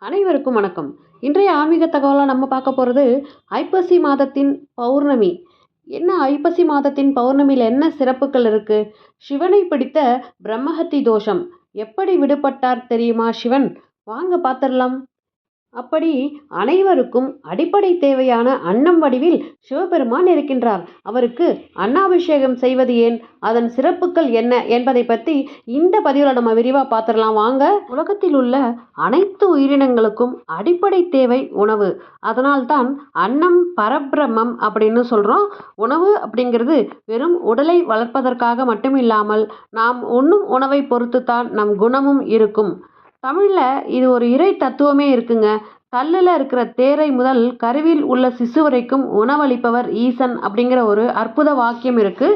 அனைவருக்கும் வணக்கம். இன்றைய ஆன்மீக தகவலாக நம்ம பார்க்க போகிறது ஐப்பசி மாதத்தின் பௌர்ணமி. என்ன ஐப்பசி மாதத்தின் பௌர்ணமியில் என்ன சிறப்புகள் இருக்கு? சிவனை பிடித்த பிரம்மஹத்தி தோஷம் எப்படி விடுபட்டார் தெரியுமா சிவன்? வாங்க பார்த்துடலாம். அப்படி அனைவருக்கும் அடிப்படை தேவையான அன்னம் வடிவில் சிவபெருமான் இருக்கின்றார். அவருக்கு அன்னாபிஷேகம் செய்வது ஏன், அதன் சிறப்புகள் என்ன என்பதை பற்றி இந்த பதிவில் நம்ம விரிவாக பார்த்துடலாம் வாங்க. உலகத்தில் உள்ள அனைத்து உயிரினங்களுக்கும் அடிப்படை தேவை உணவு. அதனால்தான் அன்னம் பரபிரம்மம் அப்படின்னு சொல்கிறோம். உணவு அப்படிங்கிறது வெறும் உடலை வளர்ப்பதற்காக மட்டுமில்லாமல் நாம் உண்ணும் உணவை பொறுத்து தான் நம் குணமும் இருக்கும். தமிழில் இது ஒரு இறை தத்துவமே இருக்குங்க. கல்லில் இருக்கிற தேரை முதல் கருவில் உள்ள சிசு வரைக்கும் உணவளிப்பவர் ஈசன் அப்படிங்கிற ஒரு அற்புத வாக்கியம் இருக்கு.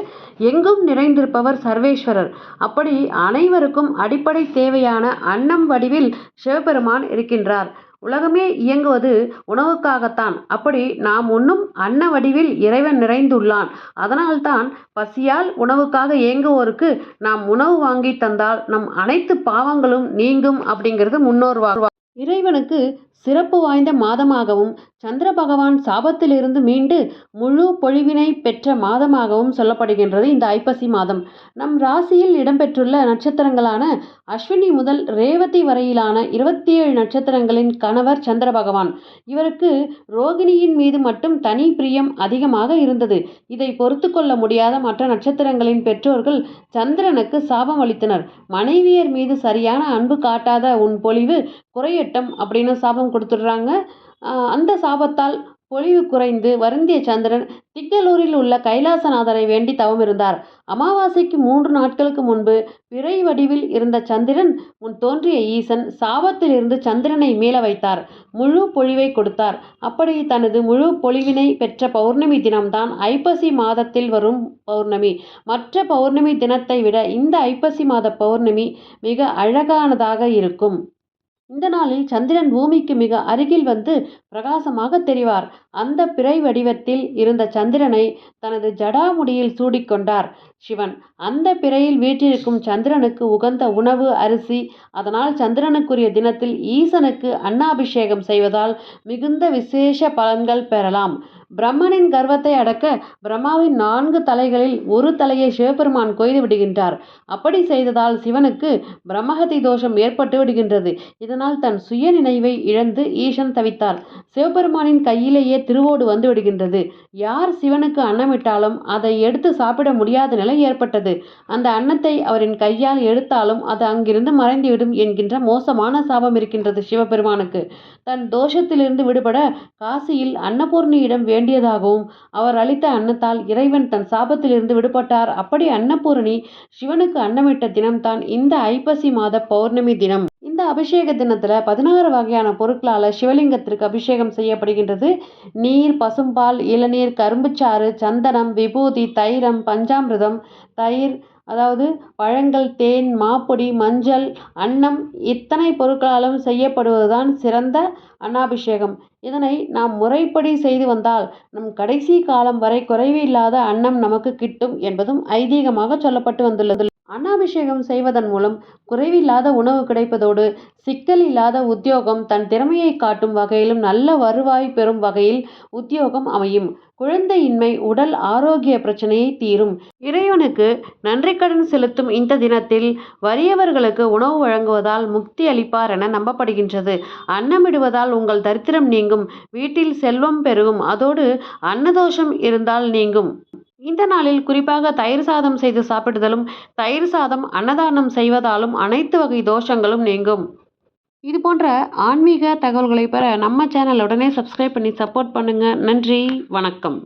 எங்கும் நிறைந்திருப்பவர் சர்வேஸ்வரர். அப்படி அனைவருக்கும் அடிப்படை தேவையான அன்னம் வடிவில் சிவபெருமான் இருக்கின்றார். உலகமே இயங்குவது உணவுக்காகத்தான். அப்படி நாம் உண்ணும் அன்ன வடிவில் இறைவன் நிறைந்துள்ளான். அதனால்தான் பசியால் உணவுக்காக இயங்குவோருக்கு நாம் உணவு வாங்கி தந்தால் நம் அனைத்து பாவங்களும் நீங்கும் அப்படிங்கிறது முன்னோர் வாக்கு. இறைவனுக்கு சிறப்பு வாய்ந்த மாதமாகவும் சந்திர பகவான் சாபத்திலிருந்து மீண்டு முழு பொழிவினை பெற்ற மாதமாகவும் சொல்லப்படுகின்றது இந்த ஐப்பசி மாதம். நம் ராசியில் இடம்பெற்றுள்ள நட்சத்திரங்களான அஸ்வினி முதல் ரேவதி வரையிலான 27 நட்சத்திரங்களின் கணவர் சந்திர பகவான். இவருக்கு ரோகிணியின் மீது மட்டும் தனி பிரியம் அதிகமாக இருந்தது. இதை பொறுத்து கொள்ள முடியாத மற்ற நட்சத்திரங்களின் பெற்றோர்கள் சந்திரனுக்கு சாபம் அளித்தனர். மனைவியர் மீது சரியான அன்பு காட்டாத உன் பொலிவு குறையட்டும் அப்படின்னு சாபம் கொடுத்துடுறாங்க. அந்த சாபத்தால் பொலிவு குறைந்து வருந்திய சந்திரன் திங்களூரில் உள்ள கைலாசநாதரை வேண்டி தவம் இருந்தார். அமாவாசைக்கு 3 நாட்களுக்கு முன்பு பிறை வடிவில் இருந்த சந்திரன் முன் தோன்றிய ஈசன் சாபத்தில் இருந்து சந்திரனை மீள வைத்தார். முழு பொழிவை கொடுத்தார். அப்படி தனது முழு பொழிவினை பெற்ற பௌர்ணமி தினம்தான் ஐப்பசி மாதத்தில் வரும் பௌர்ணமி. மற்ற பௌர்ணமி தினத்தை விட இந்த ஐப்பசி மாத பௌர்ணமி மிக அழகானதாக இருக்கும். இந்த நாளில் சந்திரன் பூமிக்கு மிக அருகில் வந்து பிரகாசமாக தெரிவார். அந்த பிறை வடிவத்தில் இருந்த சந்திரனை தனது ஜடாமுடியில் சூடிக்கொண்டார் சிவன். அந்த பிறையில் வீற்றிருக்கும் சந்திரனுக்கு உகந்த உணவு அரிசி. அதனால் சந்திரனுக்குரிய தினத்தில் ஈசனுக்கு அன்னாபிஷேகம் செய்வதால் மிகுந்த விசேஷ பலன்கள் பெறலாம். பிரம்மனின் கர்வத்தை அடக்க பிரம்மாவின் 4 தலைகளில் ஒரு தலையை சிவபெருமான் கொய்து விடுகின்றார். அப்படி செய்ததால் சிவனுக்கு பிரம்மஹத்தி தோஷம் ஏற்பட்டு விடுகின்றது. இதனால் தன் சுய நினைவை இழந்து ஈசன் தவித்தார். சிவபெருமானின் கையிலேயே திருவோடு வந்து விடுகின்றது. யார் சிவனுக்கு அன்னமிட்டாலும் அதை எடுத்து சாப்பிட முடியாத நிலை ஏற்பட்டது. அந்த அன்னத்தை அவரின் கையால் எடுத்தாலும் அது அங்கிருந்து மறைந்துவிடும் என்கின்ற மோசமான சாபம் இருக்கின்றது சிவபெருமானுக்கு. தன் தோஷத்திலிருந்து விடுபட காசியில் அன்னபூர்ணியிடம் வேண்டியதாகவும் அவர் அளித்த அன்னத்தால் இறைவன் தன் சாபத்திலிருந்து விடுபட்டார். அப்படி அன்னபூரணி சிவனுக்கு அன்னமிட்ட தினம்தான் இந்த ஐப்பசி மாத பௌர்ணமி தினம். இந்த அபிஷேக தினத்துல 16 வகையான பொருட்களால் சிவலிங்கத்திற்கு அபிஷேகம் செய்யப்படுகின்றது. நீர், பசும்பால், இளநீர், கரும்புச்சாறு, சந்தனம், விபூதி, தைலம், பஞ்சாமிர்தம், தயிர், அதாவது பழங்கள், தேன், மாப்பொடி, மஞ்சள், அன்னம், இத்தனை பொருட்களாலும் செய்யப்படுவதுதான் சிறந்த அன்னாபிஷேகம். இதனை நாம் முறைப்படி செய்து வந்தால் நம் கடைசி காலம் வரை குறைவு இல்லாத அன்னம் நமக்கு கிட்டும் என்பதும் ஐதீகமாக சொல்லப்பட்டு வந்துள்ளது. அன்னாபிஷேகம் செய்வதன் மூலம் குறைவில்லாத உணவு கிடைப்பதோடு சிக்கல் இல்லாத உத்தியோகம், தன் திறமையை காட்டும் வகையிலும் நல்ல வருவாய் பெறும் வகையில் உத்தியோகம் அமையும். குழந்தையின்மை, உடல் ஆரோக்கிய பிரச்சனையை தீரும். இறைவனுக்கு நன்றி கடன் செலுத்தும் இந்த தினத்தில் வறியவர்களுக்கு உணவு வழங்குவதால் முக்தி அளிப்பார் என நம்பப்படுகின்றது. அன்னமிடுவதால் உங்கள் தரித்திரம் நீங்கும், வீட்டில் செல்வம் பெருகும், அதோடு அன்னதோஷம் இருந்தால் நீங்கும். இந்த நாளில் குறிப்பாக தயிர் சாதம் செய்து சாப்பிடுதலும், தயிர் சாதம் அன்னதானம் செய்வதாலும் அனைத்து வகை தோஷங்களும் நீங்கும். இது போன்ற ஆன்மீக தகவல்களை பெற நம்ம சேனல் உடனே சப்ஸ்கிரைப் பண்ணி சப்போர்ட் பண்ணுங்க. நன்றி, வணக்கம்.